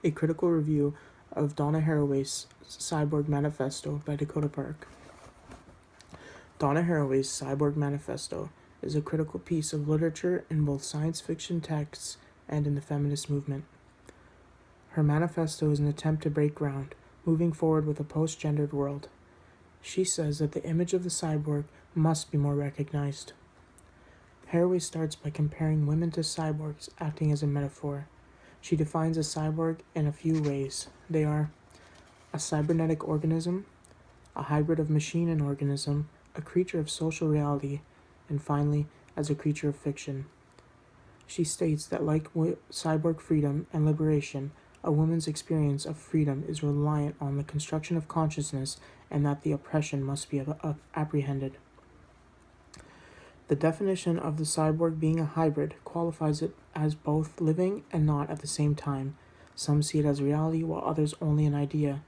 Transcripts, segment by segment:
a critical review of Donna Haraway's Cyborg Manifesto by Dakota Park. Donna Haraway's Cyborg Manifesto is a critical piece of literature in both science fiction texts and in the feminist movement. Her manifesto is an attempt to break ground, moving forward with a post-gendered world. She says that the image of the cyborg must be more recognized. Haraway starts by comparing women to cyborgs, acting as a metaphor. She defines a cyborg in a few ways. They are a cybernetic organism, a hybrid of machine and organism, a creature of social reality, and finally, as a creature of fiction. She states that like cyborg freedom and liberation, a woman's experience of freedom is reliant on the construction of consciousness and that the oppression must be apprehended. The definition of the cyborg being a hybrid qualifies it as both living and not at the same time. Some see it as reality while others only an idea.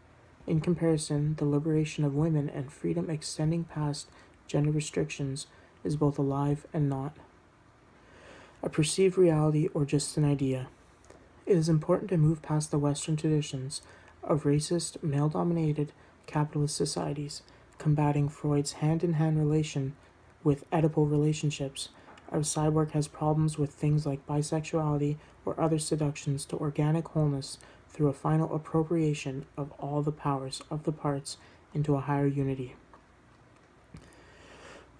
In comparison, the liberation of women and freedom extending past gender restrictions is both alive and not. A perceived reality or just an idea. It is important to move past the Western traditions of racist, male-dominated, capitalist societies, combating Freud's hand-in-hand relation with Oedipal relationships. Our cyborg has problems with things like bisexuality or other seductions to organic wholeness through a final appropriation of all the powers of the parts into a higher unity.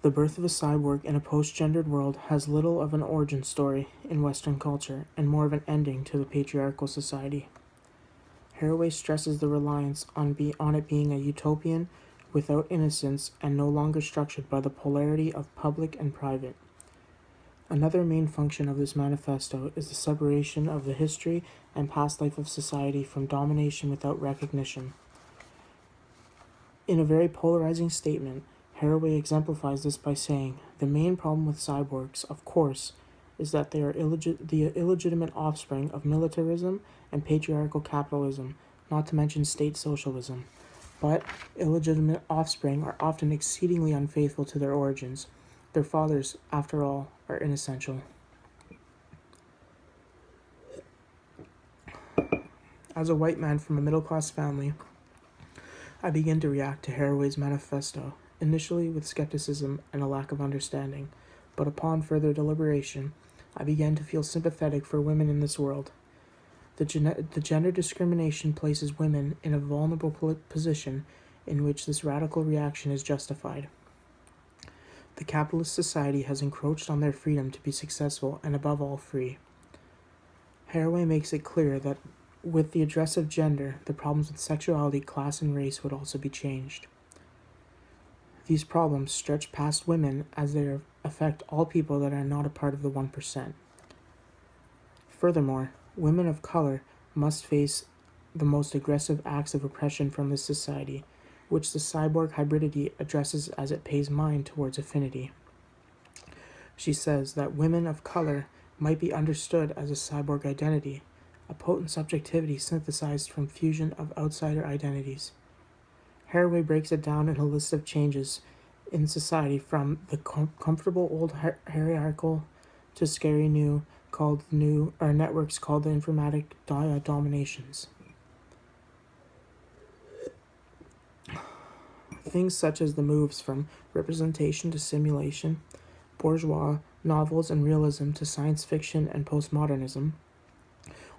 The birth of a cyborg in a post-gendered world has little of an origin story in Western culture and more of an ending to the patriarchal society. Haraway stresses the reliance on it being a utopian without innocence and no longer structured by the polarity of public and private. Another main function of this manifesto is the separation of the history and past life of society from domination without recognition. In a very polarizing statement, Haraway exemplifies this by saying, the main problem with cyborgs, of course, is that they are the illegitimate offspring of militarism and patriarchal capitalism, not to mention state socialism. But illegitimate offspring are often exceedingly unfaithful to their origins. Their fathers, after all, are inessential. As a white man from a middle-class family, I began to react to Haraway's manifesto, initially with skepticism and a lack of understanding, but upon further deliberation, I began to feel sympathetic for women in this world. The gender discrimination places women in a vulnerable position in which this radical reaction is justified. The capitalist society has encroached on their freedom to be successful and above all free. Haraway makes it clear that with the address of gender, the problems with sexuality, class, and race would also be changed. These problems stretch past women as they affect all people that are not a part of the 1%. Furthermore, women of color must face the most aggressive acts of oppression from this society, which the cyborg hybridity addresses as it pays mind towards affinity. She says that women of color might be understood as a cyborg identity, a potent subjectivity synthesized from fusion of outsider identities. Haraway breaks it down in a list of changes in society from the comfortable old hierarchical to scary new networks called the informatic dominations. Things such as the moves from representation to simulation, bourgeois novels and realism to science fiction and postmodernism,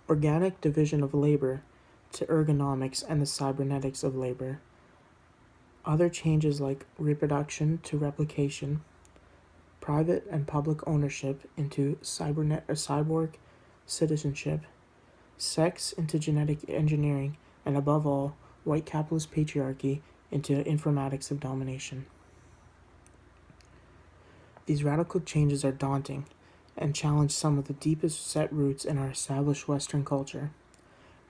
organic division of labor to ergonomics and the cybernetics of labor, other changes like reproduction to replication, private and public ownership into cyborg citizenship, sex into genetic engineering, and above all, white capitalist patriarchy into informatics of domination. These radical changes are daunting and challenge some of the deepest set roots in our established Western culture.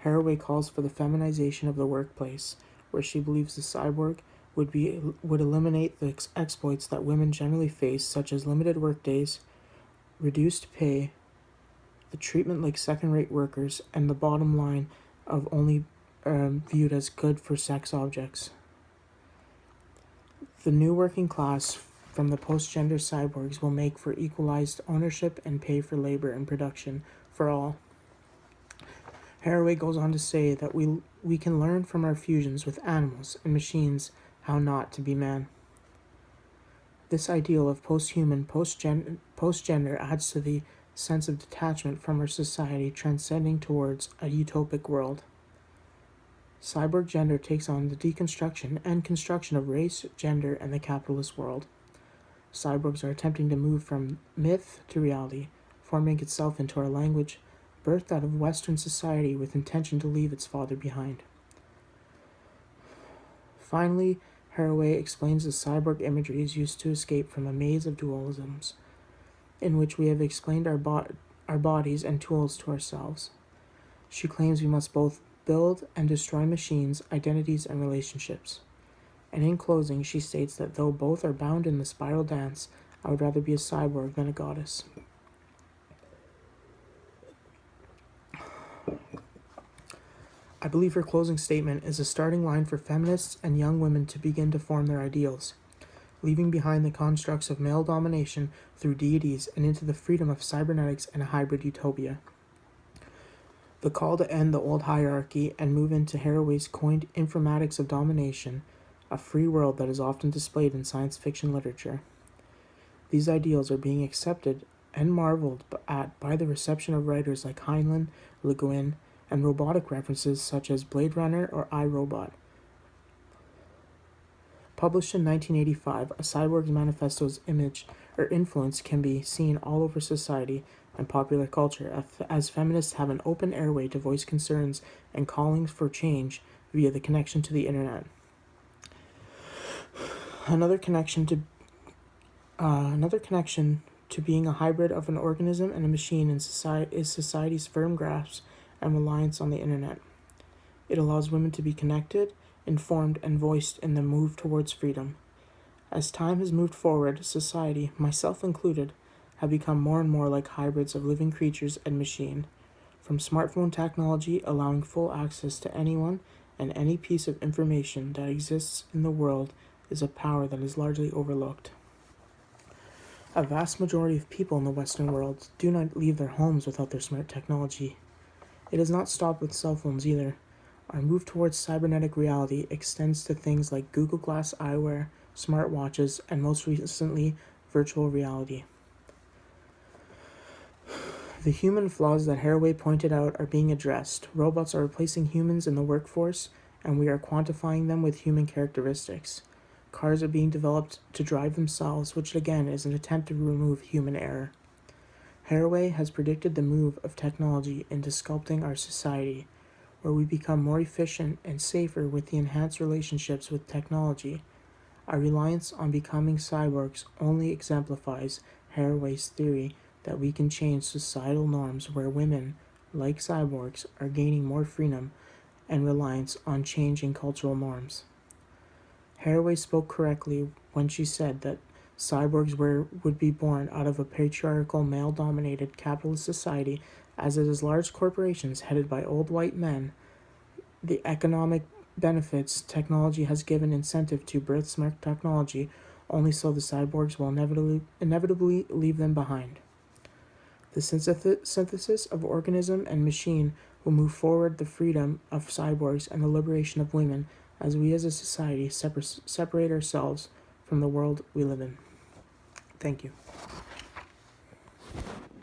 Haraway calls for the feminization of the workplace, where she believes the cyborg would eliminate the exploits that women generally face, such as limited workdays, reduced pay, the treatment like second-rate workers, and the bottom line of only viewed as good for sex objects. The new working class from the post-gender cyborgs will make for equalized ownership and pay for labor and production for all. Haraway goes on to say that we can learn from our fusions with animals and machines how not to be man. This ideal of post-human, post-gender adds to the sense of detachment from our society, transcending towards a utopic world. Cyborg gender takes on the deconstruction and construction of race, gender, and the capitalist world. Cyborgs are attempting to move from myth to reality, forming itself into our language, birthed out of Western society with intention to leave its father behind. Finally, Haraway explains the cyborg imagery is used to escape from a maze of dualisms, in which we have explained our bodies and tools to ourselves. She claims we must both build and destroy machines, identities, and relationships. And in closing, she states that though both are bound in the spiral dance, I would rather be a cyborg than a goddess. I believe her closing statement is a starting line for feminists and young women to begin to form their ideals, leaving behind the constructs of male domination through deities and into the freedom of cybernetics and a hybrid utopia. The call to end the old hierarchy and move into Haraway's coined informatics of domination, a free world that is often displayed in science fiction literature. These ideals are being accepted and marveled at by the reception of writers like Heinlein, Le Guin, and robotic references such as Blade Runner or iRobot. Published in 1985, a Cyborg's Manifesto's image or influence can be seen all over society and popular culture as feminists have an open airway to voice concerns and callings for change via the connection to the internet. Another connection to being a hybrid of an organism and a machine in society is society's firm grasp and reliance on the internet. It allows women to be connected, informed, and voiced in the move towards freedom. As time has moved forward, society, myself included, have become more and more like hybrids of living creatures and machine, from smartphone technology allowing full access to anyone and any piece of information that exists in the world is a power that is largely overlooked. A vast majority of people in the Western world do not leave their homes without their smart technology. It has not stopped with cell phones either. Our move towards cybernetic reality extends to things like Google Glass eyewear, smartwatches, and most recently, virtual reality. The human flaws that Haraway pointed out are being addressed. Robots are replacing humans in the workforce, and we are quantifying them with human characteristics. Cars are being developed to drive themselves, which again is an attempt to remove human error. Haraway has predicted the move of technology into sculpting our society, where we become more efficient and safer with the enhanced relationships with technology. Our reliance on becoming cyborgs only exemplifies Haraway's theory that we can change societal norms where women, like cyborgs, are gaining more freedom and reliance on changing cultural norms. Haraway spoke correctly when she said that cyborgs would be born out of a patriarchal, male-dominated capitalist society, as it is large corporations headed by old white men. The economic benefits technology has given incentive to birth smart technology, only so the cyborgs will inevitably leave them behind. The synthesis of organism and machine will move forward the freedom of cyborgs and the liberation of women as we as a society separate ourselves from the world we live in. Thank you.